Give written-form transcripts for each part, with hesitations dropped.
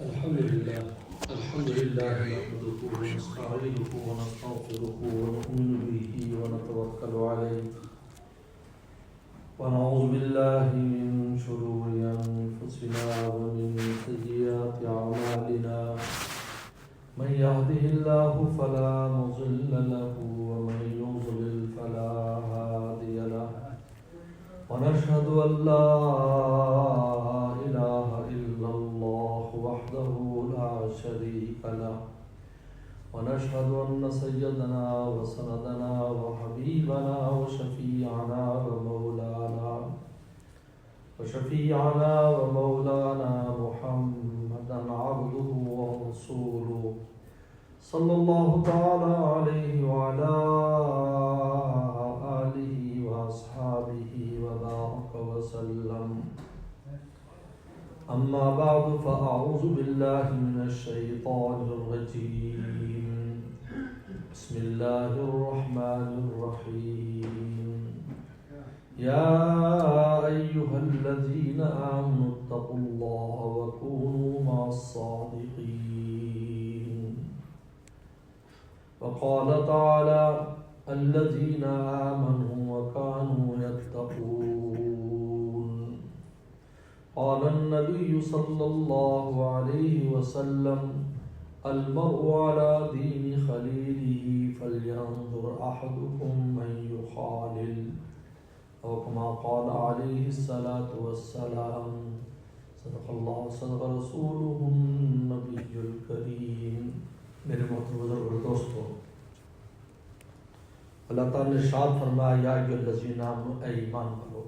الحمد لله نحمده ونستعينه ونستغفره ونؤمن به ونتوكل عليه ونعوذ بالله من شرور أنفسنا ومن سيئات أعمالنا من يهده الله فلا مضل له ومن يضلل فلا هادي له ونشهد أن لا إله إلا الله وحده لا شريك له ونشهد أن سيدنا وسندنا وحبيبنا وشفيعنا ومولانا محمدا عبده ورسوله صلى الله تعالى عليه وعلى آله وأصحابه وبارك وسلم. أما بعد فأعوذ بالله من الشيطان الرجيم. بسم الله الرحمن الرحيم. يا أيها الذين آمنوا اتقوا الله وكونوا مع الصادقين. وقال تعالى الذين آمنوا وكانوا يتقون. قال النبي صلى الله عليه وسلم المرء على دين خليله فلينظر أحدكم من يخالل، أو كما قال عليه الصلاة والسلام. صدق الله صدق رسوله النبي الكريم. میرے محترم بزرگ اور دوستو، اللہ تعالیٰ نے ارشاد فرمایا یا ایھا الذین آمنوا، اے ایمان والو،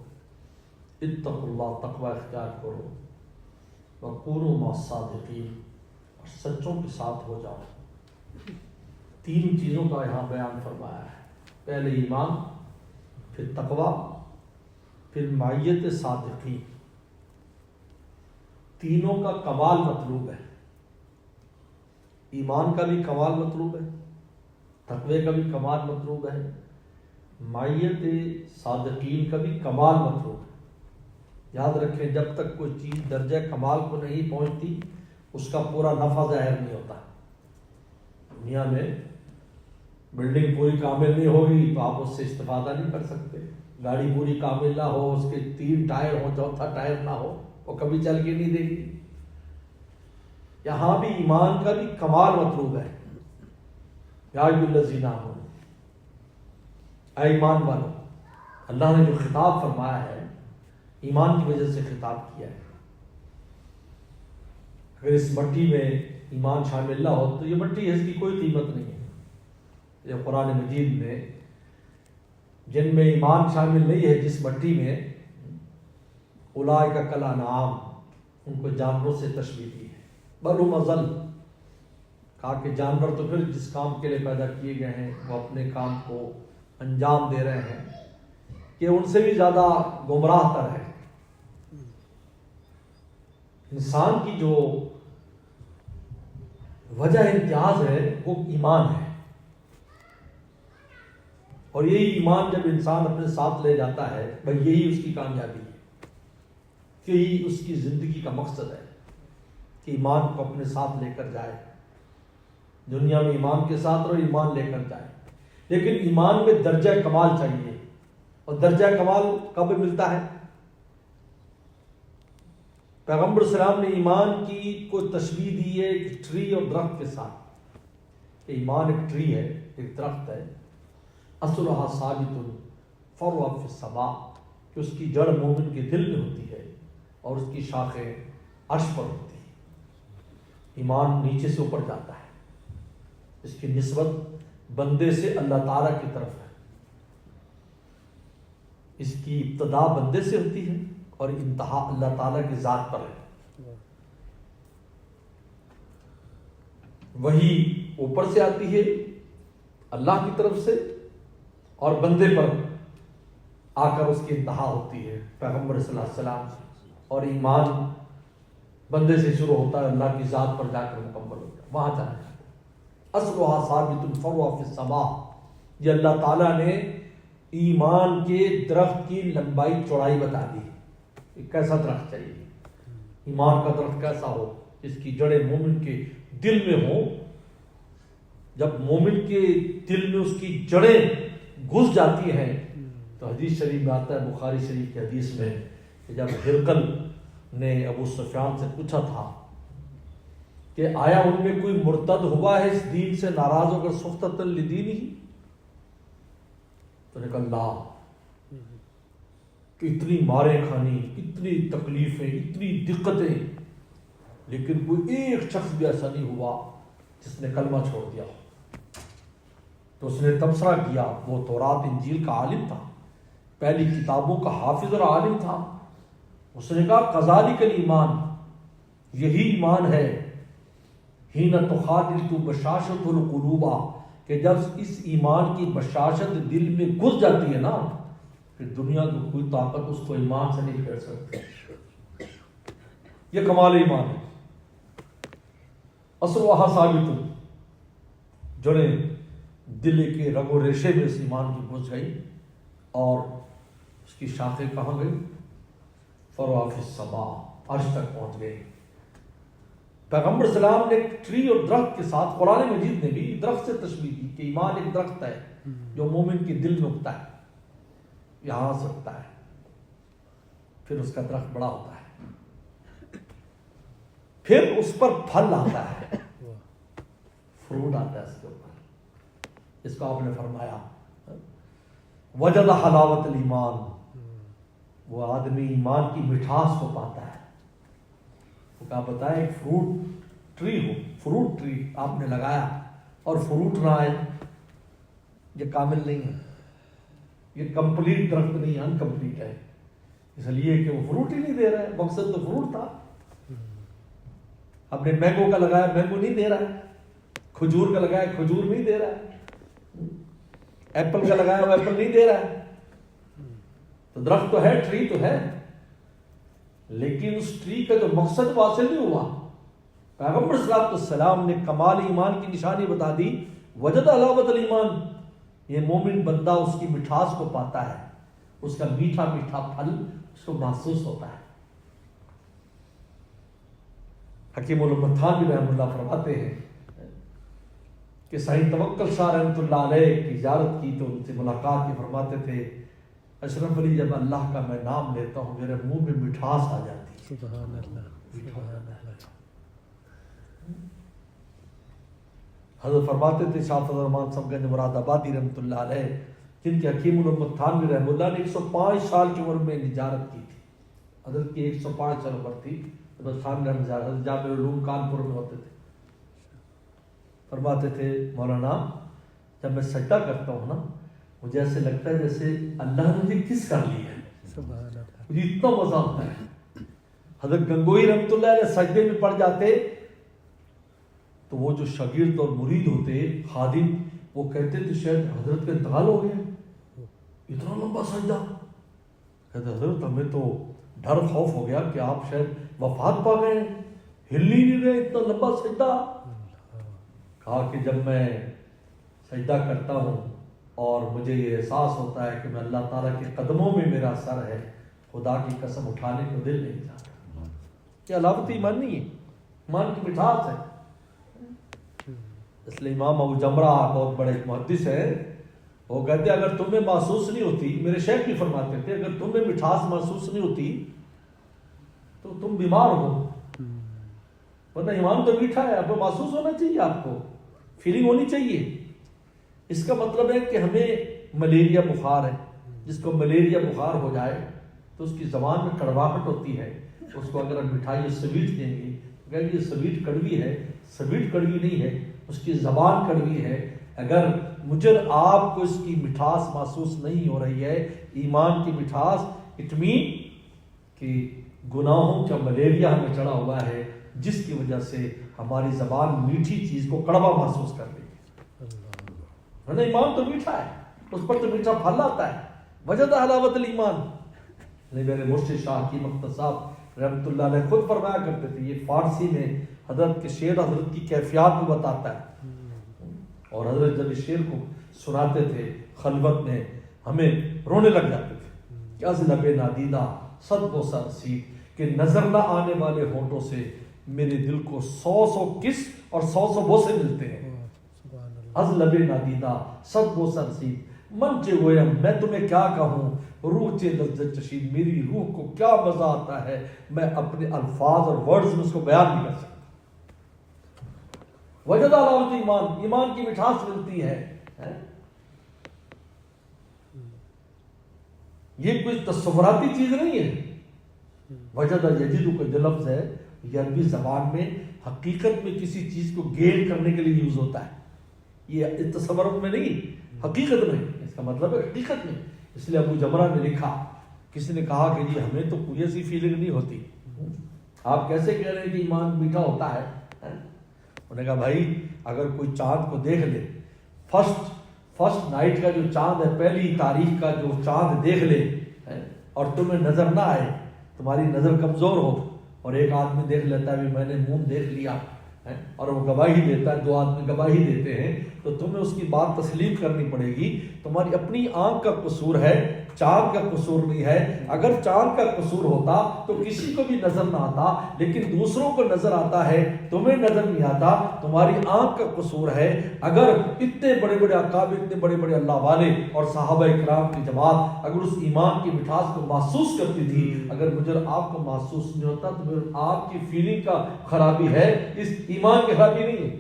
اتقوا اللہ، تقوی اختیار کرو، وکونوا مع الصادقین، اور سچوں کے ساتھ ہو جاؤ. تین چیزوں کا یہاں بیان فرمایا ہے. پہلے ایمان، پھر تقوی، پھر معیت صادقین. تینوں کا کمال مطلوب ہے. ایمان کا بھی کمال مطلوب ہے، تقوی کا بھی کمال مطلوب ہے، معیت صادقین کا بھی کمال مطلوب ہے. یاد رکھیں، جب تک کوئی چیز درجہ کمال کو نہیں پہنچتی اس کا پورا نفع ظاہر نہیں ہوتا. دنیا میں بلڈنگ پوری کامل نہیں ہوگی تو آپ اس سے استفادہ نہیں کر سکتے. گاڑی پوری کامل نہ ہو، اس کے 3 ٹائر ہو، چوتھا ٹائر نہ ہو، وہ کبھی چل کے نہیں دے گی. یہاں بھی ایمان کا بھی کمال مطلوب ہے. یا ایھا الذین آمنوا، اے ایمان والو. اللہ نے جو خطاب فرمایا ہے ایمان کی وجہ سے خطاب کیا ہے. اگر اس مٹی میں ایمان شامل نہ ہو تو یہ مٹی ہے، اس کی کوئی قیمت نہیں ہے. یہ قرآن مجید میں جن میں ایمان شامل نہیں ہے، جس مٹی میں، اولئک کالانعام، ان کو جانوروں سے تشبیہ دی ہے. بل ھم اضل، کہا کہ جانور تو پھر جس کام کے لیے پیدا کیے گئے ہیں وہ اپنے کام کو انجام دے رہے ہیں کہ ان سے بھی زیادہ گمراہ تر ہے. انسان کی جو وجہ امتیاز ہے وہ ایمان ہے، اور یہی ایمان جب انسان اپنے ساتھ لے جاتا ہے، بھائی یہی اس کی کامیابی ہے، یہی اس کی زندگی کا مقصد ہے کہ ایمان کو اپنے ساتھ لے کر جائے. دنیا میں ایمان کے ساتھ رہو، ایمان لے کر جائے. لیکن ایمان میں درجہ کمال چاہیے، اور درجہ کمال کب ملتا ہے؟ پیغمبر السلام نے ایمان کی کوئی تشبیہ دی ہے ایک ٹری اور درخت کے ساتھ. کہ ایمان ایک ٹری ہے، ایک درخت ہے. اصلھا ثابت فرعها فی السماء، کہ اس کی جڑ مومن کے دل میں ہوتی ہے اور اس کی شاخیں عرش پر ہوتی ہیں. ایمان نیچے سے اوپر جاتا ہے، اس کی نسبت بندے سے اللہ تعالیٰ کی طرف ہے. اس کی ابتدا بندے سے ہوتی ہے اور انتہا اللہ تعالیٰ کی ذات پر ہے. وہی اوپر سے آتی ہے اللہ کی طرف سے، اور بندے پر آ کر اس کی انتہا ہوتی ہے پیغمبر صلی اللہ علیہ وسلم سے. اور ایمان بندے سے شروع ہوتا ہے، اللہ کی ذات پر جا کر مکمل ہوتا ہے، وہاں جانا ہے. اصلھا ثابت فرعها فی السماء، یہ اللہ تعالیٰ نے ایمان کے درخت کی لمبائی چوڑائی بتا دی. کیسا درخت چاہیے، ایمان کا درخت کیسا ہو، اس کی جڑیں مومن کے دل میں ہوں. جب مومن کے دل میں اس کی جڑیں گھس جاتی ہیں تو حدیث شریف میں آتا ہے، بخاری شریف کی حدیث میں، کہ جب ہرقل نے ابو سفیان سے پوچھا تھا کہ آیا ان میں کوئی مرتد ہوا ہے اس دین سے ناراض ہو کر سختۃ لدینہ، تو نے کہا لا، کہ اتنی ماریں کھانی، اتنی تکلیفیں، اتنی دقتیں، لیکن کوئی ایک شخص بھی ایسا نہیں ہوا جس نے کلمہ چھوڑ دیا. تو اس نے تبصرہ کیا، وہ تورات انجیل کا عالم تھا، پہلی کتابوں کا حافظ اور عالم تھا. اس نے کہا کذالک الایمان، یہی ایمان ہے، حین تخالط بشاشۃ القلوب، کہ جب اس ایمان کی بشاشت دل میں گھس جاتی ہے نا، پھر دنیا کی کوئی طاقت اس کو ایمان سے نہیں پھیر سکتی. یہ کمال ایمان ہے. اصلھا ثابت، جڑیں دل کے رگ و ریشے میں اس ایمان کی گھس گئی، اور اس کی شاخیں کہاں گئی؟ فرع فی السماء، عرش تک پہنچ گئی. پیغمبر السلام نے ایک ٹری اور درخت کے ساتھ، قرآن مجید نے بھی درخت سے تشبیہ دی کہ ایمان ایک درخت ہے جو مومن کے دل میں اگتا ہے، یہاں سے اگتا ہے، پھر اس کا درخت بڑا ہوتا ہے، پھر اس پر پھل آتا ہے، فروٹ آتا ہے اس کے اوپر. اس کو آپ نے فرمایا وجد حلاوت الایمان، وہ آدمی ایمان کی مٹھاس کو پاتا ہے. وہ کہا بتائیں ایک فروٹ ٹری ہو، فروٹ ٹری آپ نے لگایا اور فروٹ نہ آئے، یہ کامل نہیں ہے، یہ کمپلیٹ درخت نہیں ہے، انکمپلیٹ ہے، اس لیے کہ وہ فروٹ ہی نہیں دے رہا ہے. مقصد تو فروٹ تھا. آپ نے مینگو کا لگایا، مینگو نہیں دے رہا ہے. کھجور کا لگایا، کھجور نہیں دے رہا ہے. ایپل کا لگایا، وہ ایپل نہیں دے رہا ہے. تو درخت تو ہے، ٹری تو ہے، لیکن اس ٹری کا جو مقصد حاصل نہیں ہوا. پیغمبر صلی اللہ علیہ وسلم نے کمال ایمان کی نشانی بتا دی، وجد حلاوت الایمان، یہ مومن بندہ اس کی مٹھاس کو پاتا ہے، اس کا میٹھا میٹھا پھل اس کو محسوس ہوتا ہے. حکیم الامت تھانوی رحمۃ اللہ فرماتے ہیں کہ سعید توکل شاہ رحمۃ اللہ علیہ کی زیارت کی تو ان سے ملاقات کی، فرماتے تھے اشرف علی جب اللہ کا میں نام لیتا ہوں میرے منہ میں مٹھاس آ جاتی ہے. سبحان اللہ، سبحان اللہ. حضرت فرماتے تھے شاہ فضل الرحمان صاحب گنج مراد آبادی رحمۃ اللہ علیہ، جن کے حکیم الامت تھانوی رحمۃ اللہ نے 105 سال کی عمر میں نجارت کی تھی. حضرت کی 105 سال عمر تھی، حضرت تھانوی رحمۃ اللہ حضرت جامع العلوم کانپور میں ہوتے تھے. فرماتے تھے مولانا جب میں سجدہ کرتا ہوں نا، مجھے ایسے لگتا ہے جیسے اللہ نے مجھے کس کر لی ہے، مجھے اتنا مزہ آتا ہے. حضرت گنگوئی رحمۃ اللہ علیہ سجدے میں پڑ جاتے تو وہ جو شاگرد اور مرید ہوتے خادم، وہ کہتے تھے شاید حضرت کا انتقال ہو گیا، اتنا لمبا سجدہ. کہتے حضرت ہمیں تو ڈر خوف ہو گیا کہ آپ شاید وفات پا گئے، ہل ہی نہیں رہے، اتنا لمبا سجدہ. کہا کہ جب میں سجدہ کرتا ہوں اور مجھے یہ احساس ہوتا ہے کہ میں اللہ تعالیٰ کے قدموں میں میرا سر ہے، خدا کی قسم اٹھانے کو دل نہیں چاہتا. یہ علاوت ایمان نہیں ہے، ایمان کی مٹھاس ہے. اس لیے امام ابو جمرہ بہت بڑے محدث ہیں، وہ کہتے ہیں اگر تمہیں محسوس نہیں ہوتی، میرے شیخ بھی فرماتے تھے اگر تمہیں مٹھاس محسوس نہیں ہوتی تو تم بیمار ہو، ورنہ ایمان تو میٹھا ہے، آپ کو محسوس ہونا چاہیے، آپ کو فیلنگ ہونی چاہیے. اس کا مطلب ہے کہ ہمیں ملیریا بخار ہے، جس کو ملیریا بخار ہو جائے تو اس کی زبان میں کڑواہٹ ہوتی ہے، اس کو اگر ہم مٹھائی سویٹ دیں گے کہ یہ سویٹ کڑوی ہے، سویٹ کڑوی نہیں ہے، اس کی زبان کڑوی ہے. اگر مجھے آپ کو اس کی مٹھاس محسوس نہیں ہو رہی ہے، ایمان کی مٹھاس، اٹ مین کہ گناہوں کا ملیریا ہمیں چڑھا ہوا ہے، جس کی وجہ سے ہماری زبان میٹھی چیز کو کڑوا محسوس کر رہی ہے. ایمان تو میٹھا ہے، اس پر تو میٹھا پھل آتا ہے. وجد حلاوت الایمان. میرے مرشد شاہ کی مقتدر صاحب رحمۃ اللہ علیہ خود فرمایا کرتے تھے، یہ فارسی میں حضرت کے شعر حضرت کی کیفیات کو بتاتا ہے. اور حضرت جب اس شعر کو سناتے تھے خلوت میں ہمیں رونے لگ جاتے تھے کہ از لب نادیدہ صد بوسہ رسید، کہ نظر نہ آنے والے ہونٹوں سے میرے دل کو 100 کس اور 100 بوسے ملتے ہیں. از لب نادیدہ صد بوسہ نصیب منچے گویم میں تمہیں کیا کہوں روح چے لذت چشید میری روح کو کیا مزہ آتا ہے میں اپنے الفاظ اور ورڈز میں اس کو بیان نہیں کر سکتا. وجد علاوت ایمان ایمان کی مٹھاس ملتی ہے. یہ کوئی تصوراتی چیز نہیں ہے. وجد یجد کا جو لفظ ہے یہ عربی زبان میں حقیقت میں کسی چیز کو گین کرنے کے لیے یوز ہوتا ہے. یہ تصور میں نہیں حقیقت میں اس کا مطلب ہے حقیقت میں. اس لیے ابو جمرہ نے لکھا کسی نے کہا کہ جی ہمیں تو کوئی ایسی فیلنگ نہیں ہوتی آپ کیسے کہہ رہے ہیں کہ ایمان میٹھا ہوتا ہے. انہوں نے کہا بھائی اگر کوئی چاند کو دیکھ لے فرسٹ نائٹ کا جو چاند ہے پہلی تاریخ کا جو چاند دیکھ لے اور تمہیں نظر نہ آئے تمہاری نظر کمزور ہو اور ایک آدمی دیکھ لیتا ہے میں نے مون دیکھ لیا اور وہ گواہی دیتا ہے 2 آدمی گواہی دیتے ہیں تو تمہیں اس کی بات تسلیم کرنی پڑے گی. تمہاری اپنی آنکھ کا قصور ہے چاند کا قصور نہیں ہے. اگر چاند کا قصور ہوتا تو کسی کو بھی نظر نہ آتا لیکن دوسروں کو نظر آتا ہے تمہیں نظر نہیں آتا. تمہاری آنکھ کا قصور ہے. اگر اتنے بڑے بڑے اکابر اتنے بڑے بڑے اللہ والے اور صحابہ کرام کی جماعت اگر اس ایمان کی مٹھاس کو محسوس کرتی تھی اگر مجھے آپ کو محسوس نہیں ہوتا تو پھر آپ کی فیلنگ کا خرابی ہے اس ایمان کی خرابی نہیں ہے.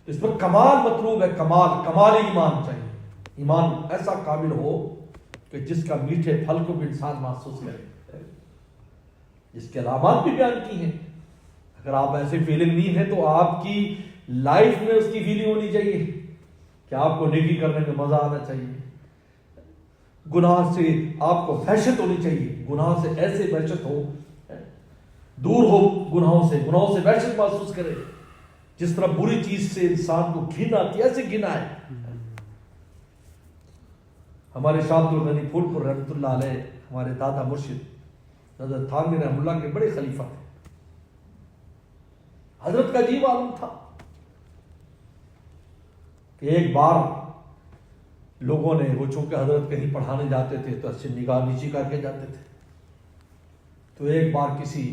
اس پر کمال مطلوب ہے. کمال ایمان چاہیے. ایمان ایسا قابل ہو کہ جس کا میٹھے پھل کو بھی انسان محسوس کرے. جس کے علامات بھی بیان کی ہیں. اگر آپ ایسی فیلنگ نہیں ہے تو آپ کی لائف میں اس کی فیلنگ ہونی چاہیے کہ آپ کو نیکی کرنے میں مزہ آنا چاہیے. گناہ سے آپ کو وحشت ہونی چاہیے. گناہ سے ایسے وحشت ہو دور ہو گناہوں سے وحشت محسوس کرے. جس طرح بری چیز سے انسان کو گھن آتی ہے ایسے گھن آئے. ہمارے شاہد الغنی پھول پور رحمۃ اللہ علیہ ہمارے دادا مرشد حضرت تھانوی رحمۃ اللہ کے بڑے خلیفہ تھے. حضرت کا عجیب عالم تھا کہ ایک بار لوگوں نے وہ چونکہ حضرت کہیں پڑھانے جاتے تھے تو اچھے نگاہ نیچی کر کے جاتے تھے تو ایک بار کسی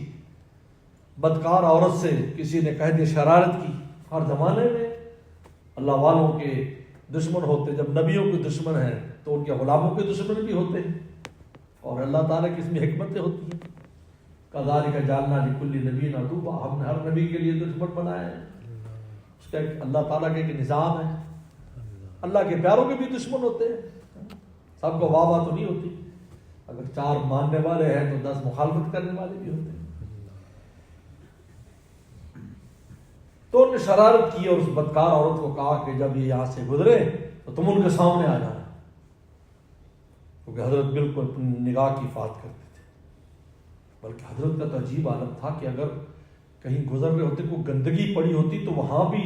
بدکار عورت سے کسی نے کہہ دیا شرارت کی. ہر زمانے میں اللہ والوں کے دشمن ہوتے جب نبیوں کے دشمن ہیں تو ان کے غلاموں کے دشمن بھی ہوتے ہیں اور اللہ تعالیٰ کی اس میں حکمتیں ہوتی ہیں. کذالک جعلنا لکل نبی عدوا ہم نے ہر نبی کے لیے دشمن بنایا ہے. اس کا ایک اللہ تعالیٰ کا ایک نظام ہے. اللہ کے پیاروں کے بھی دشمن ہوتے ہیں. سب کو واہ واہ تو نہیں ہوتی. اگر 4 ماننے والے ہیں تو 10 مخالفت کرنے والے بھی ہوتے ہیں. تو انہوں نے شرارت کی اور اس بدکار عورت کو کہا کہ جب یہ یہاں سے گزرے تو تم ان کے سامنے آ جانا. کیونکہ حضرت بالکل اپنی نگاہ کی حفاظت کرتے تھے. بلکہ حضرت کا تو عجیب عالم تھا کہ اگر کہیں گزر رہے ہوتے کوئی گندگی پڑی ہوتی تو وہاں بھی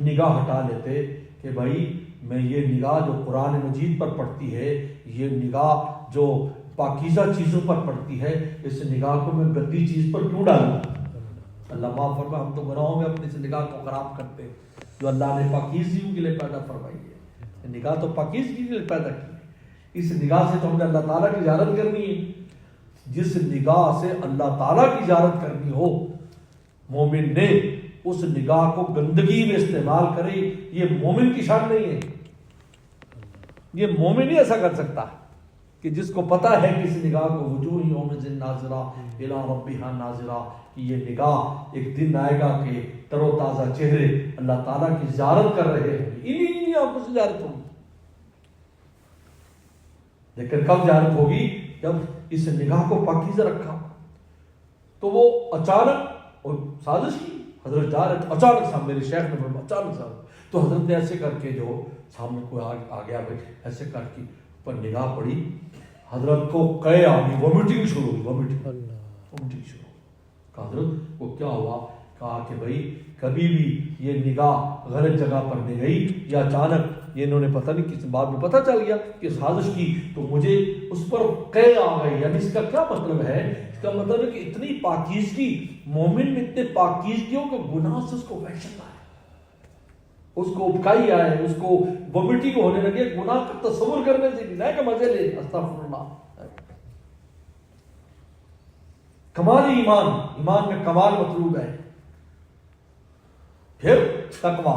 نگاہ ہٹا لیتے کہ بھائی میں یہ نگاہ جو قرآن مجید پر پڑتی ہے یہ نگاہ جو پاکیزہ چیزوں پر پڑتی ہے اس نگاہ کو میں گندی چیز پر کیوں ڈالوں. اللہ معاف فرما ہم تو گناہوں میں اپنی نگاہ کو خراب کرتے ہیں جو اللہ نے پاکیزگی کے لیے پیدا فرمائی ہے. نگاہ تو پاکیزگی کے لیے پیدا کی ہے. اس نگاہ سے تو ہم نے اللہ تعالیٰ کی زیارت کرنی ہے. جس نگاہ سے اللہ تعالیٰ کی زیارت کرنی ہو مومن نے اس نگاہ کو گندگی میں استعمال کرے یہ مومن کی شان نہیں ہے. یہ مومن ہی ایسا کر سکتا ہے کہ جس کو پتا ہے کہ اس نگاہ کو وجوہ یومئذ ناظرہ الی ربہا ناظرہ کہ یہ نگاہ ایک دن آئے گا کہ تر و تازہ چہرے اللہ تعالیٰ کی زیارت کر رہے ہیں. انہیں آپ کو زیارت ہوگی. لیکن کب زیارت ہوگی جب اس نگاہ کو پاکیزہ رکھا. تو وہ اچانک اور سازش کی حضرت جا رہے تھے اچانک سامنے میرے شیخ نے فرمایا اچانک سامنے تو حضرت نے ایسے کر کے جو سامنے کوئی آ گیا ایسے کر کے پر نگاہ پڑی حضرت کو قے آ گئی وومیٹنگ شروع ہوئی. وومیٹنگ شروع کہا حضرت کو کیا ہوا. کہا کہ بھائی کبھی بھی یہ نگاہ غلط جگہ پر نہیں گئی یا اچانک یہ انہوں نے پتہ نہیں کس بات میں پتہ چل گیا کہ سازش کی تو مجھے اس پر قے آ گئی. یعنی اس کا کیا مطلب ہے. اس کا مطلب ہے کہ اتنی پاکیزگی مومن میں اتنے پاکیزگیوں کے گناہ سے اس کو وحشت آئے اس کو ابکائی آئے اس کو وومیٹنگ ہونے لگے گناہ کا تصور کرنے سے بھی نہ کہ مزے لے استغفر اللہ. کمالی ایمان، ایمان میں کمال مطلوب ہے. پھر تقوی،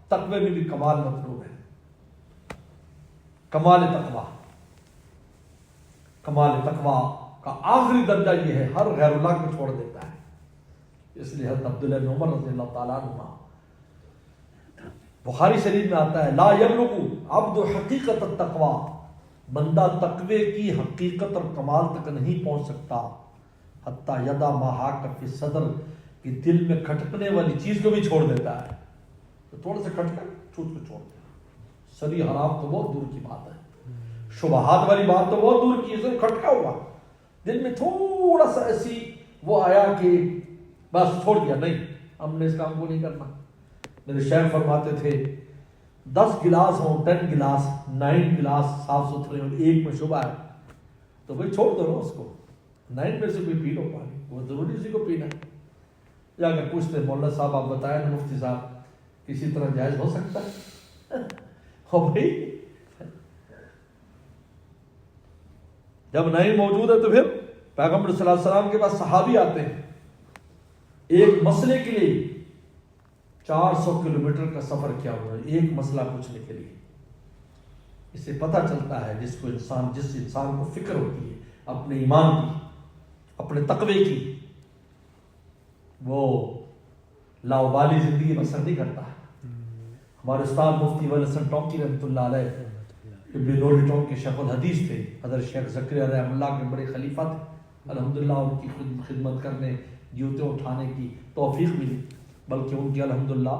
تقوی میں بھی کمال مطلوب ہے. کمال تقوی، کمال تقوی کا آخری درجہ یہ ہے ہر غیر اللہ کو چھوڑ دیتا ہے. اس لیے حضرت عبداللہ بن عمر رضی اللہ تعالیٰ عنہ، بخاری شریف میں آتا ہے لا یبلغ عبد حقیقت التقوی، بندہ تقوی کی حقیقت اور کمال تک نہیں پہنچ سکتا حتی یدا ما حاک فی صدر، کہ دل میں کھٹکنے والی چیز کو بھی چھوڑ دیتا ہے. تو تھوڑا سا کھٹکا چھوٹ کو چھوڑ دیا. سری حرام تو بہت دور کی بات ہے، شبہات والی بات تو بہت دور کی ہے، صرف کھٹکا ہوا دل میں تھوڑا سا ایسی وہ آیا کہ بس چھوڑ دیا، نہیں ہم نے اس کام کو نہیں کرنا. میرے شیخ فرماتے تھے 10 گلاس ہوں، 10 گلاس 9 گلاس صاف ستھرے ہوں، ایک میں شبہ ہے تو بھائی چھوڑ دو نا اس کو. 9 میں سے کوئی پی لو پانی، وہ ضروری اسی کو پینا ہے. یا کہ پوچھتے مولانا صاحب آپ بتائیں نا مفتی صاحب کسی طرح جائز ہو سکتا ہے؟ ہو بھائی جب نہیں موجود ہے تو پھر پیغمبر صلی اللہ علیہ وسلم کے پاس صحابی آتے ہیں ایک مسئلے کے لیے 400 کلومیٹر کا سفر کیا ہوا ہے ایک مسئلہ پوچھنے کے لیے. اس سے پتہ چلتا ہے جس انسان کو فکر ہوتی ہے اپنے ایمان کی، اپنے تقوی کی، وہ لاوبالی زندگی بسر نہیں کرتا. ہمارے استاد مفتی ولی حسن ٹونکی رحمۃ اللہ علیہ ابن نوری ٹونک کے شیخ الحدیث تھے. حضرت شیخ زکریا رحمۃ اللہ کے بڑے خلیفہ تھے. الحمدللہ ان کی خدمت کرنے، جوتے اٹھانے کی توفیق ملی، بلکہ ان کی الحمدللہ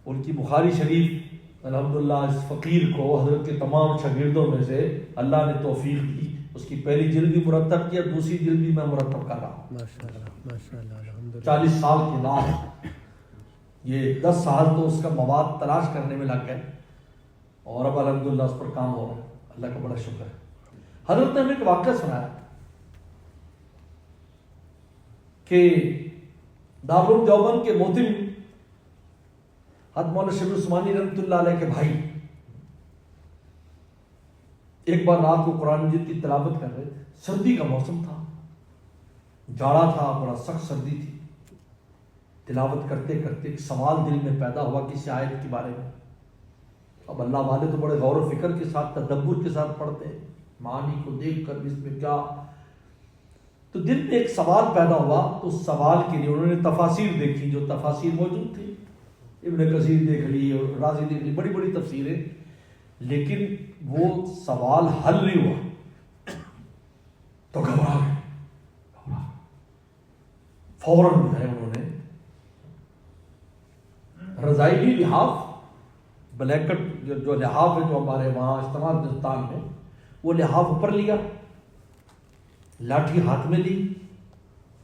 ان کی بخاری شریف الحمدللہ اس فقیر کو حضرت کے تمام شاگردوں میں سے اللہ نے توفیق دی. اس کی پہلی جلد بھی مرتب کیا، دوسری جلد بھی میں مرتب کر رہا ہوں. ماشاءاللہ الحمدللہ 40 سال کے بعد یہ 10 سال تو اس کا مواد تلاش کرنے میں لگ گئے اور اب الحمدللہ اس پر کام ہو رہا ہے. اللہ کا بڑا شکر ہے. حضرت نے ہمیں ایک واقعہ سنایا کہ دارالعلوم دیوبند کے محتم حضرت مولانا شبیر عثمانی رحمۃ اللہ علیہ کے بھائی ایک بار رات کو قرآن مجید کی تلاوت کر رہے تھے. سردی کا موسم تھا، جاڑا تھا، بڑا سخت سردی تھی. تلاوت کرتے کرتے ایک سوال دل میں پیدا ہوا کسی آیت کے بارے میں. اب اللہ والے تو بڑے غور و فکر کے ساتھ تدبر کے ساتھ پڑھتے ہیں، معنی کو دیکھ کر اس میں کیا. تو دل میں ایک سوال پیدا ہوا تو اس سوال کے لیے انہوں نے تفاسیر دیکھی، جو تفاسیر موجود تھی، ابن کثیر دیکھ لی اور رازی دیکھ لی، بڑی بڑی تفسیریں، لیکن وہ سوال حل نہیں ہوا. تو گھبرا گئے، فوراً جو ہے انہوں نے رضائی لحاف، بلیکٹ جو لحاف ہے جو ہمارے وہاں استعمال ہندوستان میں، وہ لحاف اوپر لیا، لاٹھی ہاتھ میں لی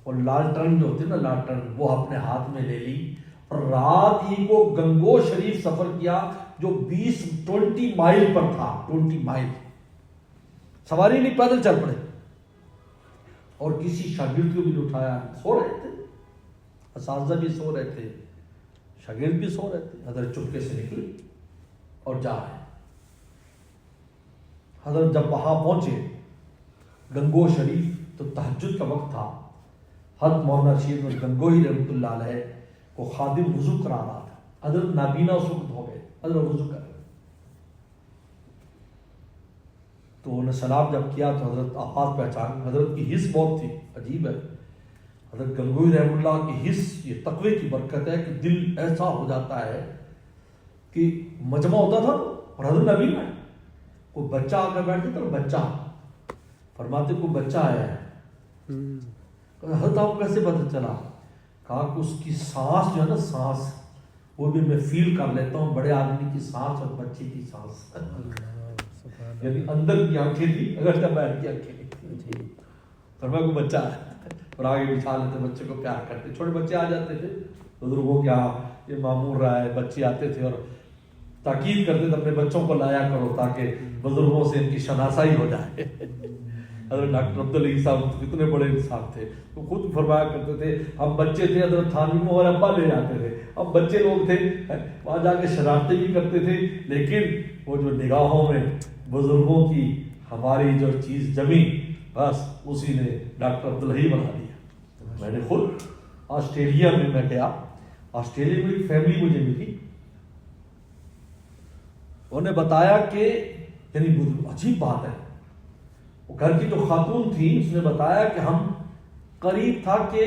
اور لالٹرن جو ہوتی ہے نا لالٹرن وہ اپنے ہاتھ میں لے لی اور رات ہی کو گنگو شریف سفر کیا جو 20 مائل پر تھا. 20 مائل سواری نہیں، پیدل چل پڑے اور کسی شاگرد کو بھی اٹھایا. سو رہے تھے، اساتذہ بھی سو رہے تھے، شاگرد بھی سو رہے تھے. حضرت چپکے سے نکلی اور جا رہے. حضرت جب وہاں پہنچے گنگو شریف تو تہجد کا وقت تھا. حضرت مولانا رشید گنگوئی رحمۃ اللہ علیہ کو خادم وضو کرا رہا تھا. حضرت نابینا اس وقت ہو گئے، حضرت وضو کر رہے تو انہوں نے سلام جب کیا تو حضرت آواز پہچان. حضرت کی حس بہت تھی، عجیب ہے. حضرت گنگوئی رحمۃ اللہ کی حس، یہ تقوی کی برکت ہے کہ دل ایسا ہو جاتا ہے کہ مجمع ہوتا تھا اور حضرت نبی میں کوئی بچہ آ کر بیٹھتے تھا، بچہ فرماتے کوئی بچہ آیا ہے. حضرت آپ کو کیسے پتہ چلا؟ کہا کہ اس کی سانس جو ہے نا، سانس وہ بھی میں فیل کر لیتا ہوں، بڑے آدمی کی سانس اور بچے کی سانس. یعنی اندر کی آنکھیں تھی، اگر جب باہر کی آنکھیں نہیں تھی. فرمایا کوئی بچہ ہے اور آگے بچھا لیتے، بچے کو پیار کرتے. چھوٹے بچے آ جاتے تھے بزرگوں کے یہاں، یہ معمول رہا ہے، بچے آتے تھے اور تاکید کرتے تھے اپنے بچوں کو لایا کرو تاکہ بزرگوں سے ان کی شناسائی ہو جائے. حضرت ڈاکٹر عبدالعی صاحب کتنے بڑے انسان تھے، وہ خود فرمایا کرتے تھے ہم بچے تھے حضرت تھانوی میں اور ابا لے جاتے تھے. ہم بچے لوگ تھے، وہاں جا کے شرارتیں بھی کرتے تھے، لیکن وہ جو نگاہوں میں بزرگوں کی ہماری جو چیز جمی، بس اسی نے ڈاکٹر عبدالعی بنا دی. میں نے خود آسٹریلیا میں گیا، آسٹریلیا میں ایک فیملی مجھے ملی، انہوں نے بتایا کہ یعنی عجیب بات ہے، وہ گھر کی جو خاتون تھی اس نے بتایا کہ ہم قریب تھا کہ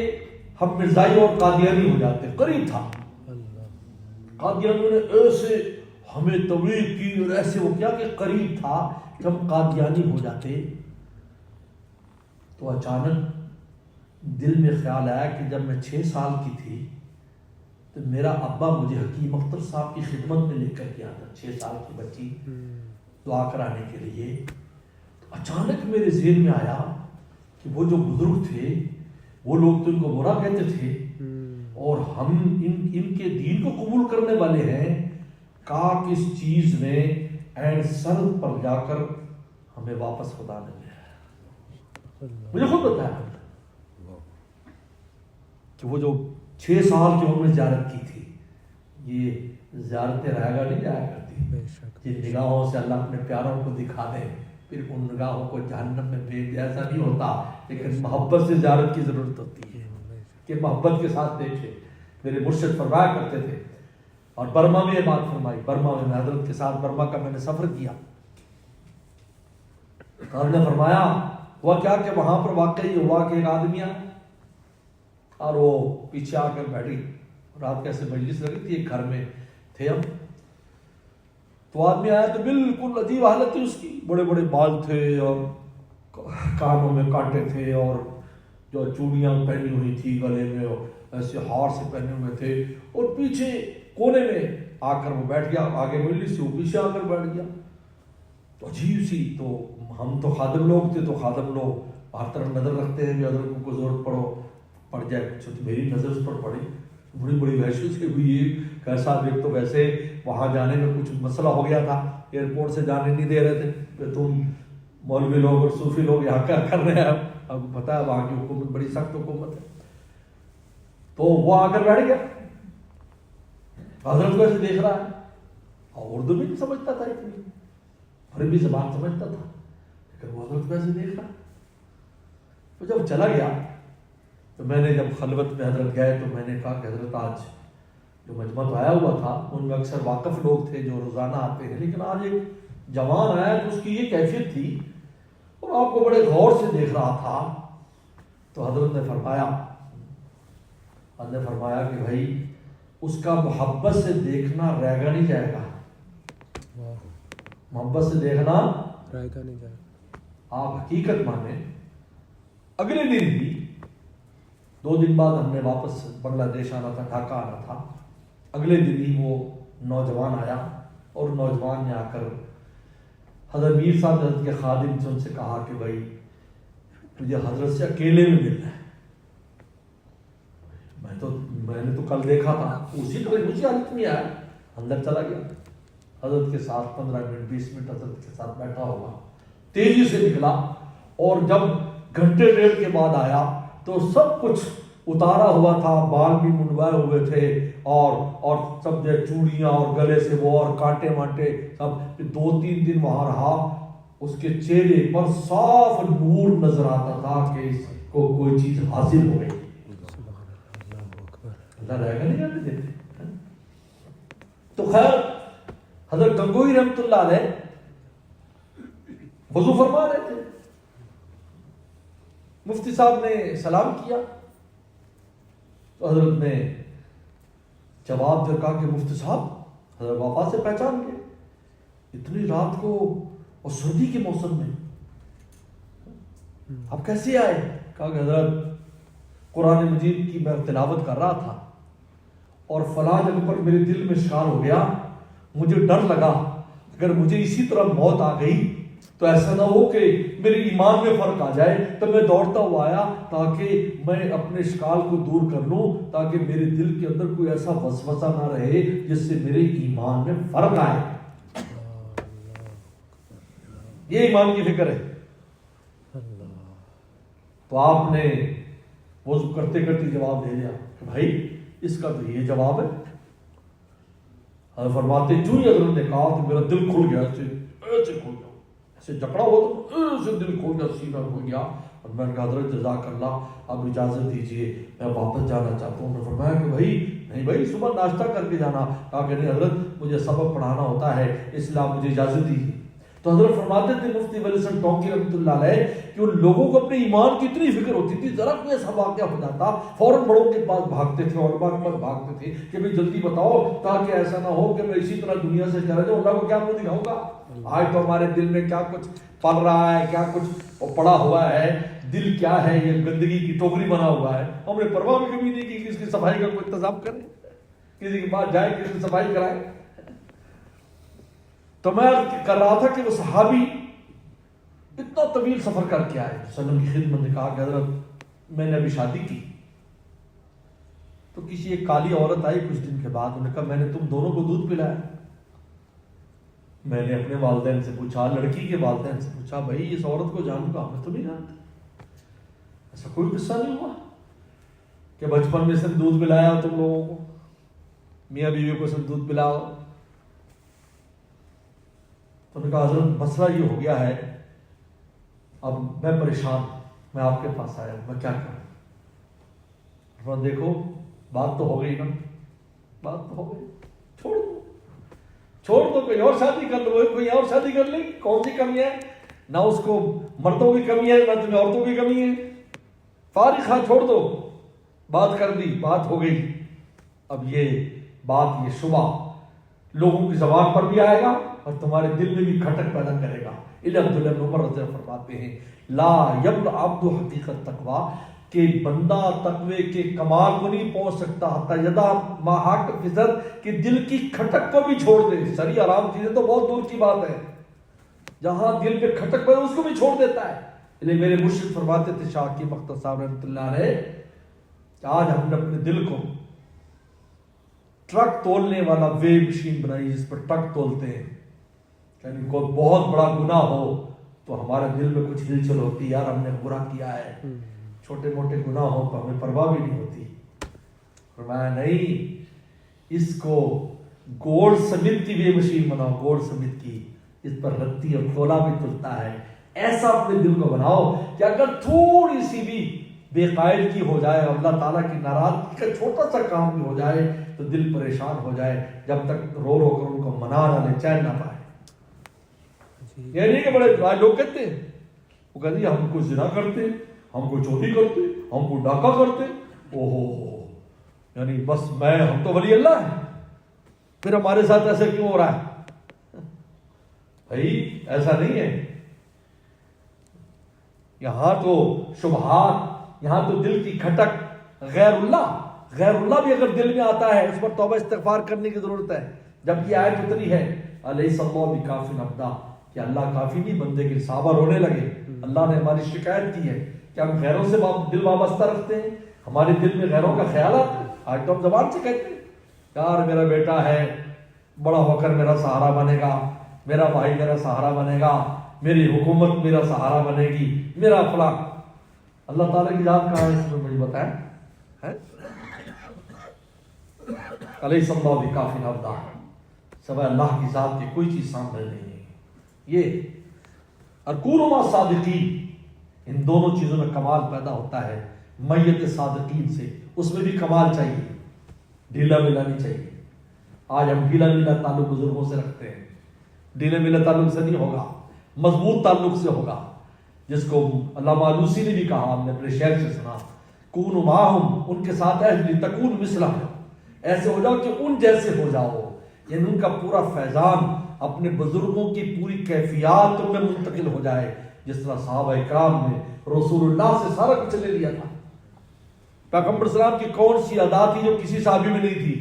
ہم مرزائی اور قادیانی ہو جاتے، قریب تھا، قادیانیوں نے ایسے ہمیں تویل کی اور ایسے وہ کیا کہ قریب تھا کہ ہم قادیانی ہو جاتے۔ تو اچانک دل میں خیال آیا کہ جب میں 6 سال کی تھی تو میرا ابا مجھے حکیم اختر صاحب کی خدمت میں لے کر گیا تھا، 6 سال کی بچی دعا کرانے کے لیے۔ تو اچانک میرے ذہن میں آیا کہ وہ جو بزرگ تھے وہ لوگ تو ان کو برا کہتے تھے اور ہم ان کے دین کو قبول کرنے والے ہیں، کاش اس چیز نے اینڈ سر پر جا کر ہمیں واپس خدا نے لیا۔ مجھے خود بتایا کہ وہ جو 6 سال کی عمر میں زیارت کی تھی، یہ زیارتیں رہ گا نہیں جایا کرتی، جن نگاہوں سے اللہ اپنے پیاروں کو دکھا دے پھر ان نگاہوں کو جہنم میں بھیج، ایسا نہیں ہوتا، لیکن محبت سے زیارت کی ضرورت ہوتی ہے کہ محبت کے ساتھ دیکھے۔ میرے مرشد فرمایا کرتے تھے، اور برما میں یہ بات فرمائی، برما میں حضرت کے ساتھ برما کا میں نے سفر کیا، حضرت نے فرمایا ہوا کیا کہ وہاں پر واقعی ہوا کہ ایک آدمی آیا اور وہ پیچھے آ کر بیٹھی، رات کیسے مجلس لگی تھی، ایک گھر میں تھے ہم، تو آدمی آیا تو بالکل عجیب حالت تھی اس کی، بڑے بڑے بال تھے اور کانوں میں کانٹے تھے اور جو چوڑیاں پہنی ہوئی تھی گلے میں اور ایسے ہار سے پہنے ہوئے تھے، اور پیچھے کونے میں آ کر وہ بیٹھ گیا، آگے مجلس سے وہ پیچھے آ کر بیٹھ گیا۔ تو عجیب سی، تو ہم تو خادم لوگ تھے، تو خادم لوگ ہر طرف نظر رکھتے ہیں کہ حضرت کو کوئی ضرورت پڑ جائے، تو میری نظر اس پر پڑی، بڑی بڑی وحشت سے ہوئی، کیسا دیکھ، تو ویسے وہاں جانے میں کچھ مسئلہ ہو گیا تھا، ایئرپورٹ سے جانے نہیں دے رہے تھے کہ تم مولوی لوگ اور صوفی لوگ یہاں کیا کر رہے ہیں، اب پتہ ہے وہاں کی حکومت بڑی سخت حکومت ہے۔ تو وہ آ کر بیٹھ گیا، حضرت کو ایسے دیکھ رہا ہے، اور اردو بھی نہیں سمجھتا تھا اتنی، عربی زبان سمجھتا تھا، لیکن وہ حضرت کو ایسے دیکھ رہا۔ تو جب چلا گیا تو میں نے جب خلوت میں حضرت گئے تو میں نے کہا کہ حضرت آج جو مجمع تو آیا ہوا تھا ان میں اکثر واقف لوگ تھے جو روزانہ آتے ہیں، لیکن آج ایک جوان آیا تو اس کی یہ کیفیت تھی اور آپ کو بڑے غور سے دیکھ رہا تھا۔ تو حضرت نے فرمایا کہ بھائی اس کا محبت سے دیکھنا رہ گا نہیں جائے گا، محبت سے دیکھنا رہ گا نہیں جائے گا، آپ حقیقت مانیں۔ اگلے دن بھی 2 دن بعد ہم نے واپس بنگلہ دیش آنا تھا، ڈھاکہ آنا تھا، اگلے دن ہی وہ نوجوان آیا اور نوجوان نے آ کر حضرت میر صاحب حضرت کے خادم سے ان سے کہا کہ بھائی مجھے حضرت سے اکیلے میں ملنا ہے، میں نے تو کل دیکھا تھا اسی حالت میں آیا، اندر چلا گیا، حضرت کے ساتھ 15 منٹ 20 منٹ حضرت کے ساتھ بیٹھا ہوگا، تیزی سے نکلا، اور جب گھنٹے ڈیڑھ کے بعد آیا تو سب کچھ اتارا ہوا تھا، بال بھی منڈوائے ہوئے تھے اور سب جو چوڑیاں اور گلے سے وہ اور کانٹے وانٹے سب، 2-3 دن وہاں رہا، اس کے چہرے پر صاف نور نظر آتا تھا کہ اس کو کوئی چیز حاصل ہو گئی۔ اللہ رہے گا نہیں جانے دیتے۔ تو خیر حضرت گنگوئی رحمۃ اللہ علیہ وضو فرما رہے تھے، مفتی صاحب نے سلام کیا تو حضرت نے جواب دے کہا کہ مفتی صاحب، حضرت وفا سے پہچان گئے، اتنی رات کو اور سردی کے موسم میں آپ کیسے آئے؟ کہا کہ حضرت قرآن مجید کی میں تلاوت کر رہا تھا اور فلاں جگہ پر میرے دل میں شکار ہو گیا، مجھے ڈر لگا اگر مجھے اسی طرح موت آ گئی تو ایسا نہ ہو کہ میرے ایمان میں فرق آ جائے، تو میں دوڑتا ہوا آیا تاکہ میں اپنے اشکال کو دور کر لوں، تاکہ میرے دل کے اندر کوئی ایسا وسوسہ نہ رہے جس سے میرے ایمان میں فرق آئے۔ یہ ایمان کی فکر ہے۔ تو آپ نے وضو کرتے کرتے جواب دے دیا کہ بھائی اس کا تو یہ جواب ہے۔ حضرت فرماتے جو ہی حضرت نے کہا تو میرا دل کھل گیا، ایسے کھل گیا، ایسے جکڑا ہوا تو ایسے دل کھل گیا، سینہ کھل گیا، اور میں نے کہا حضرت جزاک اللہ اب اجازت دیجیے میں واپس جانا چاہتا ہوں. نے فرمایا کہ بھائی نہیں بھائی صبح ناشتہ کر کے جانا. کہا کہ نہیں حضرت مجھے سبق پڑھانا ہوتا ہے اس لیے آپ مجھے اجازت دیجیے. تو حضرت فرماتے تھے مفتی ولی حسن ٹونکی رحمۃ اللہ علیہ کہ ان لوگوں کو اپنے ایمان کی اتنی فکر ہوتی تھی ذرا کوئی ایسا واقعہ ہو جاتا فوراً بڑوں کے پاس بھاگتے تھے علماء کے پاس بھاگتے تھے کہ بھئی جلدی بتاؤ تاکہ ایسا نہ ہو کہ میں اسی طرح دنیا سے چلا جاؤں اللہ کو کیا منہ دکھاؤں گا. آج تو ہمارے دل میں کیا کچھ پل رہا ہے کیا کچھ پڑا ہوا ہے دل کیا ہے یہ گندگی کی ٹوکری بنا ہوا ہے. ہم نے پرواہ بھی کبھی نہیں کی کہ اس کی صفائی کا کوئی انتظام کریں کسی کے پاس جائے کسی کی صفائی کرائے. تو میں کر رہا تھا کہ وہ صحابی اتنا طویل سفر کر کے آئے وسلم کی خدمت نے کہا کہ حضرت میں نے ابھی شادی کی. تو کسی ایک کالی عورت آئی کچھ دن کے بعد انہوں نے کہا میں نے تم دونوں کو دودھ پلایا. میں نے اپنے والدین سے پوچھا لڑکی کے والدین سے پوچھا بھائی اس عورت کو جانوں گا میں تو نہیں جانتا. ایسا کوئی قصہ نہیں ہوا کہ بچپن میں سے دودھ پلایا تم لوگوں کو میاں بیوی کو سب دودھ پلاؤ. تو نے کہا حضرت مسئلہ یہ ہو گیا ہے اب میں پریشان میں آپ کے پاس آیا میں کیا کروں. دیکھو بات تو ہو گئی نا بات تو ہو گئی چھوڑ دو کوئی اور شادی کر لو کوئی اور شادی کر لیں کون سی کمی ہے نہ اس کو مردوں کی کمی ہے نہ تمہیں عورتوں کی کمی ہے فارغ ہاں چھوڑ دو بات کر دی بات ہو گئی. اب یہ بات یہ شبہ لوگوں کی زبان پر بھی آئے گا اور تمہارے دل میں بھی کھٹک پیدا کرے گا. عبداللہ بن عمر رضی اللہ فرماتے ہیں لا یبلغ عبد حقیقت تقوی کہ بندہ تقوی کے کمال کو نہیں پہنچ سکتا حتی یدا ما حق فزر کہ دل کی کھٹک کو بھی چھوڑ دے. سری آرام چیزیں تو بہت دور کی بات ہے جہاں دل پہ کھٹک پڑے اس کو بھی چھوڑ دیتا ہے. لیکن میرے مرشد فرماتے تھے شاہ کی مختار صاحب رحمۃ اللہ علیہ کہ آج ہم نے اپنے دل کو ٹرک تولنے والا وے مشین بنائی جس پر ٹرک تولتے ہیں. یعنی کوئی بہت بڑا گناہ ہو تو ہمارے دل میں کچھ ہلچل ہوتی یار ہم نے برا کیا ہے. چھوٹے موٹے گناہ ہو تو ہمیں پرواہ بھی نہیں ہوتی. فرمایا نہیں اس کو گولڈ سمتھ کی وے مشین بناؤ گولڈ سمتھ کی اس پر رتی اور تولا بھی تلتا ہے. ایسا اپنے دل کو بناؤ کہ اگر تھوڑی سی بھی بے قاعدگی ہو جائے اور اللہ تعالیٰ کی ناراضگی کا چھوٹا سا کام بھی ہو جائے تو دل پریشان ہو جائے جب تک رو رو کر ان کو منا نہ لے چین نہ پائے. یہ نہیں کہ بڑے لوگ کہتے ہیں وہ کہتے ہیں ہم کو زنا کرتے ہم کو چوری کرتے ہم کو ڈاکہ کرتے اوہو یعنی بس ہم تو ولی اللہ ہیں پھر ہمارے ساتھ ایسے کیوں ہو رہا ہے. بھائی ایسا نہیں ہے. یہاں تو شبہات یہاں تو دل کی کھٹک غیر اللہ بھی اگر دل میں آتا ہے اس پر توبہ استغفار کرنے کی ضرورت ہے. جب یہ آیت اتری ہے الیس اللہ بکافٍ عبدہ کہ اللہ کافی نہیں بندے کے صحابہ رونے لگے. اللہ نے ہماری شکایت کی ہے کہ ہم غیروں سے دل وابستہ رکھتے ہیں ہمارے دل میں غیروں کا خیال آتا ہے. آج تو ہم زبان سے کہتے ہیں یار میرا بیٹا ہے بڑا ہو کر میرا سہارا بنے گا میرا بھائی میرا سہارا بنے گا میری حکومت میرا سہارا بنے گی میرا فلاں. اللہ تعالیٰ کی ذات کہاں ہے اس میں مجھے بتائیں. الیس اللہ بکافٍ عبدہ سوائے اللہ کی ذات کی کوئی چیز سامنے نہیں ہے. یہ اور کونوا مع الصادقین ان دونوں چیزوں میں کمال پیدا ہوتا ہے. میت صادقین سے اس میں بھی کمال چاہیے ڈھیلا ملا نہیں چاہیے. آج ہم ڈھیلا ملا تعلق بزرگوں سے رکھتے ہیں. ڈھیلا ملا تعلق سے نہیں ہوگا مضبوط تعلق سے ہوگا جس کو علامہ آلوسی نے بھی کہا ہم نے اپنے شعر سے سنا کونوا معہم ان کے ساتھ تکون مثلہم ایسے ہو جاؤ کہ ان جیسے ہو جاؤ. یعنی ان کا پورا فیضان اپنے بزرگوں کی پوری کیفیات میں منتقل ہو جائے جس طرح صحابہ اکرام نے رسول اللہ سے سارا کچھ لے لیا تھا. پیغمبر اسلام کی کون سی ادا تھی جو کسی صحابی میں نہیں تھی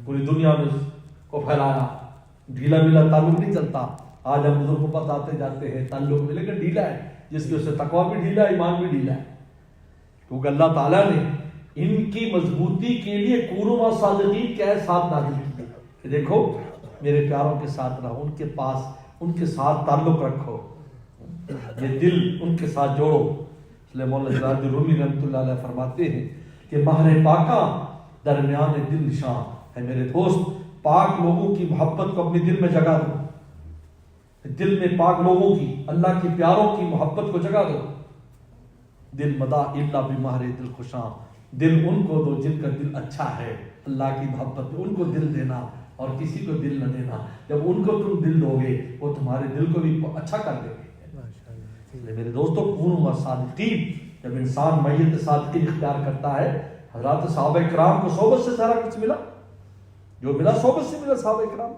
پوری دنیا میں کو پھیلایا. ڈھیلا ملا تعلق نہیں چلتا. آج ہم بزرگوں کے پاس آتے جاتے ہیں تعلق میں لیکن ڈھیلا ہے جس کی اس سے تقویٰ بھی ڈھیلا ہے ایمان بھی ڈھیلا ہے. کیونکہ اللہ تعالیٰ نے ان کی مضبوطی کے لیے کونوا مع الصادقین کے ساتھ نازل کیا کہ دیکھو میرے پیاروں کے ساتھ رہو ان کے پاس ان کے ساتھ تعلق رکھو یہ دل ان کے ساتھ جوڑو. اس لیے مولانا جلال رومی رحمۃ اللہ علیہ فرماتے ہیں کہ مہر پاکاں درمیان دل نشاں ہے. میرے دوست پاک لوگوں کی محبت کو اپنے دل میں جگا دو. دل میں پاک لوگوں کی اللہ کے پیاروں کی محبت کو جگا دو. دل مدا الا بمہر دل خوشاں، دل ان کو دو جن کا دل اچھا ہے، اللہ کی محبت میں ان کو دل دینا اور کسی کو دل نہ دینا، جب ان کو تم دل دو گے وہ تمہارے دل کو بھی اچھا کر دیں گے۔ میرے دوستو کونوا مع الصادقین، جب انسان میت صادقین اختیار کرتا ہے، حضرات صحابہ کرام کو صحبت سے سارا کچھ ملا، جو ملا صحبت سے ملا صحابہ کرام۔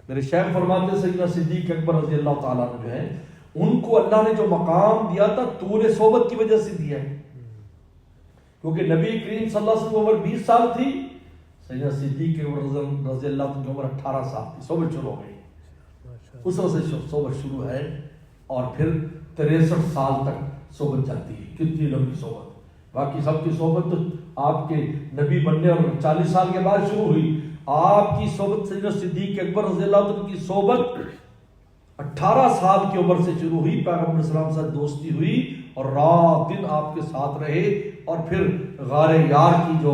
میرے شیخ فرماتے ہیں سیدنا صدیق اکبر رضی اللہ تعالیٰ عنہ جو ہے، ان کو اللہ نے جو مقام دیا تھا طول صحبت کی وجہ سے دیا ہے، کیونکہ نبی کریم صلی اللہ علیہ وسلم کی عمر 20 سال تھی، سیدنا صدیق اکبر رضی اللہ عنہ کی عمر 18 سال تھی، صحبت شروع ہو گئی، اس وقت سے صحبت شروع ہے، اور پھر 63 سال تک صحبت چلتی ہے۔ کتنی لمبی صحبت! باقی سب کی صحبت تو آپ کے نبی بننے اور 40 سال کے بعد شروع ہوئی، آپ کی صحبت سیدنا صدیق اکبر رضی اللہ عنہ کی صحبت 18 سال کی عمر سے شروع ہوئی، پیغمبر صلی اللہ علیہ وسلم سے دوستی ہوئی اور رات دن آپ کے ساتھ رہے، اور پھر غار یار کی جو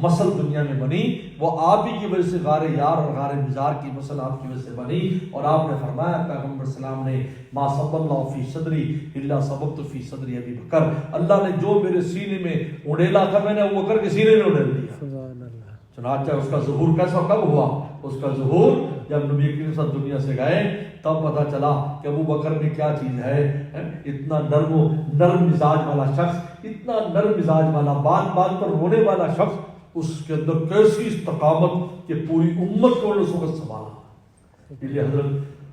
مسل دنیا میں بنی وہ آپ ہی کی وجہ سے غار یار اور غار مزار کی مسل آپ کی وجہ سے بنی، اور آپ نے فرمایا پیغمبر صلی اللہ علیہ وسلم نے ما صب اللہ فی صدری الا صببت فی صدری ابی بکر، اللہ نے جو میرے سینے میں اڑیلا تھا میں نے ابو بکر کے سینے میں اڑیل دیا۔ سبحان اللہ۔ چنانچہ اس کا ظہور کیسا کب ہوا؟ اس کا ظہور جب نبی کریم صلی اللہ علیہ وسلم دنیا سے گئے تب پتہ چلا کہ ابو بکر میں کیا چیز ہے، اتنا نرم مزاج والا شخص، اتنا نرم مزاج والا، بات بات پر رونے والا شخص، اس کے اندر کیسی استقامت کہ پوری امت کو اس وقت سنبھالا۔ اس لیے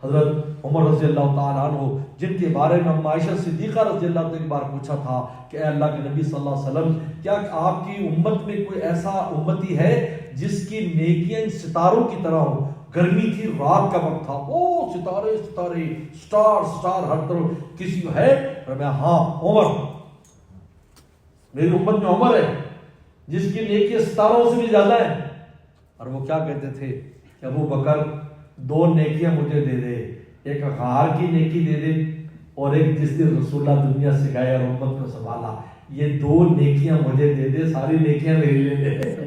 حضرت عمر رضی اللہ تعالیٰ عنہ، جن کے بارے میں عائشہ صدیقہ رضی اللہ عنہ ایک بار پوچھا تھا کہ اے اللہ کے نبی صلی اللہ علیہ وسلم، کیا آپ کی امت میں کوئی ایسا امتی ہے جس کی نیکیاں ستاروں کی طرح ہو؟ گرمی تھی، رات کا وقت تھا، او ستارے ستارے، سٹار ہر طرف، کسی کو ہے؟ فرمایا ہاں عمر، میری امت میں عمر ہے جس کی نیکیاں ستاروں سے بھی زیادہ ہیں۔ اور وہ کیا کہتے تھے کہ ابو بکر 2 نیکیاں مجھے دے دے، ایک غار کی نیکی دے دے اور ایک جس دن رسول اللہ دنیا سے گئے اور امت کو سنبھالا، یہ 2 نیکیاں مجھے دے دے، ساری نیکیاں میرے لیے دے دے۔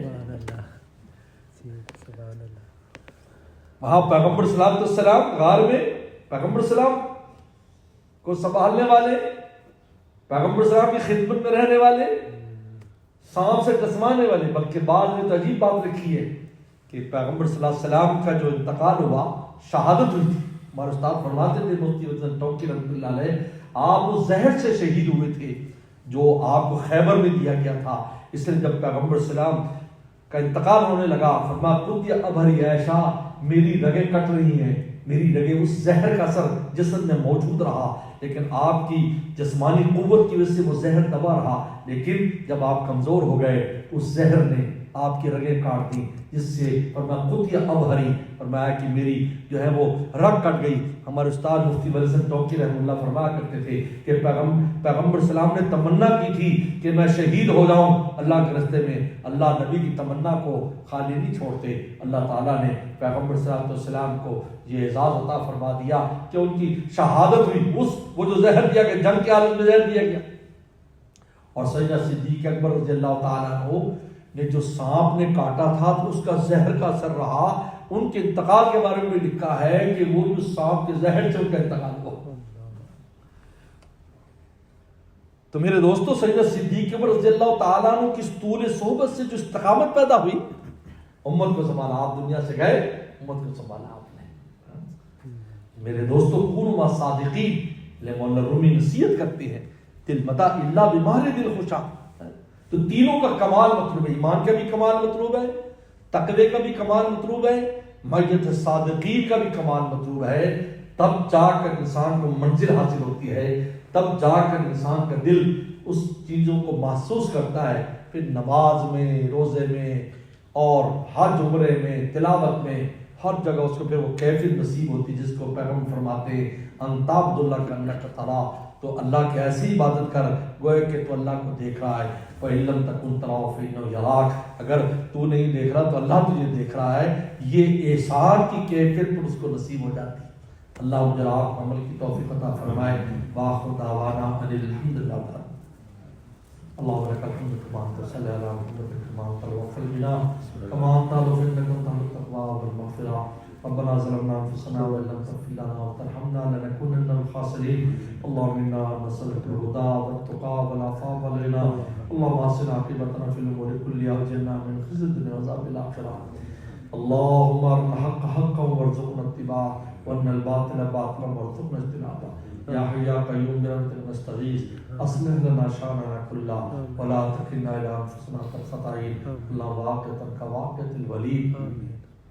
وہاں پیغمبر صلی اللہ علیہ وسلم غار میں پیغمبر صلی اللہ علیہ وسلم کو سنبھالنے والے، پیغمبر صلی اللہ علیہ وسلم کی خدمت میں رہنے والے، سانپ سے ٹسمانے والے، بلکہ بعض نے تو عجیب بات لکھی ہے کہ پیغمبر صلی اللہ علیہ وسلم کا جو انتقال ہوا، شہادت ہوئی تھی، ہمارے استاد فرماتے تھے مفتی حسن توقی رحمۃ اللہ علیہ، آپ اس زہر سے شہید ہوئے تھے جو آپ کو خیبر میں دیا گیا تھا۔ اس لیے جب پیغمبر صلی اللہ علیہ وسلم کا انتقال ہونے لگا، فرمایا قضی ابھری عیشہ، میری رگیں کٹ رہی ہیں، میری رگیں، اس زہر کا اثر جسد میں موجود رہا، لیکن آپ کی جسمانی قوت کی وجہ سے وہ زہر دبا رہا، لیکن جب آپ کمزور ہو گئے اس زہر نے آپ کی رگیں کاٹ دی، جس سے فرمایا قضی ابھری، فرمایا کہ میری جو ہے وہ رگ کٹ گئی۔ ہمارے استاد مفتی ولی حسن توقی رحمۃ اللہ فرمایا کرتے تھے کہ پیغمبر صلی اللہ علیہ وسلم نے تمنا کی تھی کہ میں شہید ہو جاؤں اللہ کے راستے میں، اللہ نبی کی تمنا کو خالی نہیں چھوڑتے۔ اللہ تعالیٰ نے پیغمبر صلی اللہ علیہ وسلم کو یہ اعزاز عطا فرما دیا کہ ان کی شہادت ہوئی، وہ جو زہر دیا گیا، جنگ کی حالت میں زہر دیا گیا۔ اور سیدنا صدیق اکبر رضی اللہ تعالیٰ عنہ نے جو سانپ نے کاٹا تھا تو اس کا زہر کا اثر رہا، ان کے انتقال کے بارے میں لکھا ہے کہ وہ جو سانپ کے زہر سے ان کا انتقال ہوا۔ تو میرے دوستو، سیدنا صدیق اکبر رضی اللہ تعالیٰ عنہ کی طول صحبت سے جو استقامت پیدا ہوئی، امت کو سنبھالا، آپ دنیا سے گئے، امت کو سنبھالا آپ نے۔ میرے دوستو، کونوا مع الصادقین، مولانا رومی نصیحت کرتے ہیں، دل متا الا بمہر دل خوشا۔ تو تینوں کا کمال مطلوب ہے، ایمان کا بھی کمال مطلوب ہے، تقوی کا بھی کمال مطلوب ہے، میت صادقین کا بھی کمال مطلوب ہے، تب جا کر انسان کو منزل حاصل ہوتی ہے، تب جا کر انسان کا دل اس چیزوں کو محسوس کرتا ہے، پھر نماز میں، روزے میں اور حج عمرے میں، تلاوت میں، ہر جگہ اس کو پھر وہ کیفیت نصیب ہوتی جس کو پیغمبر فرماتے ہیں انت عبد اللہ کا انک تراہ، تو اللہ کی ایسی عبادت کر گویا کہ تو اللہ کو دیکھ رہا ہے۔ فَإِن لَمْ تَكُنْ تَرَاهُ فَإِنَّهُ يَرَاكَ، اگر تو نہیں دیکھ رہا تو اللہ تجھے دیکھ رہا ہے۔ یہ احسان کی کیفیت پر اس کو نصیب ہو جاتی ہے۔ اللہ مجھے آپ کو عمل کی توفیق عطا فرمائے۔ وآخر دعوانا ان الحمد للہ۔ اللهم لك الحمد كما انت صلى على محمد كما انت وفق بنا كما انت لو انك انت التقوى والمغفرة ربنا ظلمنا انفسنا وان لم تغفر لنا وترحمنا لنكونن من الخاسرين اللهم انا نسالك الهدى والتقى والعفاف والغنى اللهم احسن عاقبتنا في الامور كلها واجعلنا من خزي الدنيا وعذاب الاخره اللهم ارنا الحق حقا وارزقنا اتباعه وارنا الباطل باطلا وارزقنا اجتنابه يا حي يا قيوم برحمتك نستغيث اصلح لنا شاننا كله ولا تكلنا الى انفسنا طرفة عين اللهم واقعة كواقعة الوليد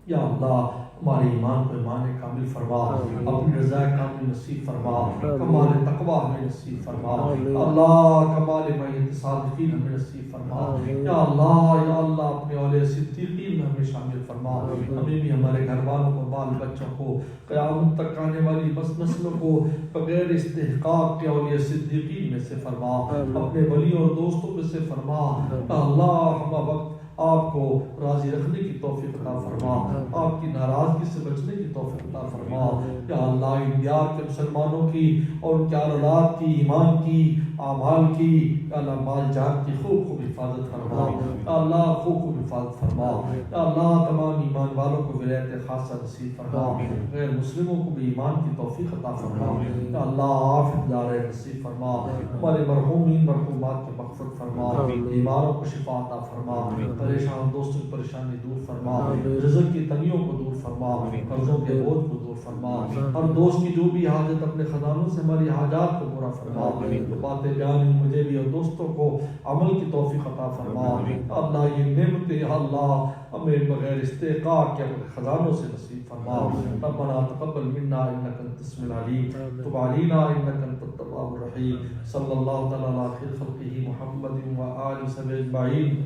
یا اللہ ہمارے ایمان کو ایمان کامل فرما اپنی رضا کامل نصیب فرما کمال تقوی ہمیں نصیب فرما اللہ کمال معیت صادقین ہمیں نصیب فرما یا اللہ اپنے اولیاء صدیقین میں ہمیں شامل فرما ہمیں بھی ہمارے گھر والوں کو بال بچوں کو قیامت تک آنے والی نسلوں کو بغیر استحقاق کے اولیاء صدیقین میں سے فرما اپنے ولیوں اور دوستوں میں سے فرما یا اللہ ہم وقت آپ کو راضی رکھنے کی توفیق عطا فرما آپ کی ناراضگی سے بچنے کی توفیق عطا فرما یا اللہ ان دیار کے مسلمانوں کی اور ان کے اولاد کی ایمان کی اعمال کی یا اللہ مال جان کی خوب خوب حفاظت فرما یا اللہ خوب خوب حفاظت فرما یا اللہ تمام ایمان والوں کو ولایت خاصہ نصیب فرما غیر مسلموں کو بھی ایمان کی توفیق عطا فرما یا اللہ عافیت دار نصیب فرما ہمارے مرحومین مرحومات کی مغفرت فرما بیماروں کو شفا عطا فرما پریشان دوستوں کی پریشانی دور فرما رزق کی تنگیوں کو دور فرما قرضوں کے بوجھ کو دور فرما ہر دوست کی جو بھی حاجت اپنے خزانوں سے ہماری حاجات کو پورا فرما باتیں بیان مجھے بھی اور دوستوں کو عمل کی توفیق عطا فرما اللہ یہ نعمتیں اللہ ہمیں بغیر استحقاق کے اپنے خزانوں سے نصیب فرما ربنا تقبل منا انك انت السميع العليم تب علينا انك انت التواب الرحيم صلی اللہ تعالی علی خیر خلقہ محمد و آلہ وصحبہ اجمعین.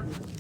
Thank you.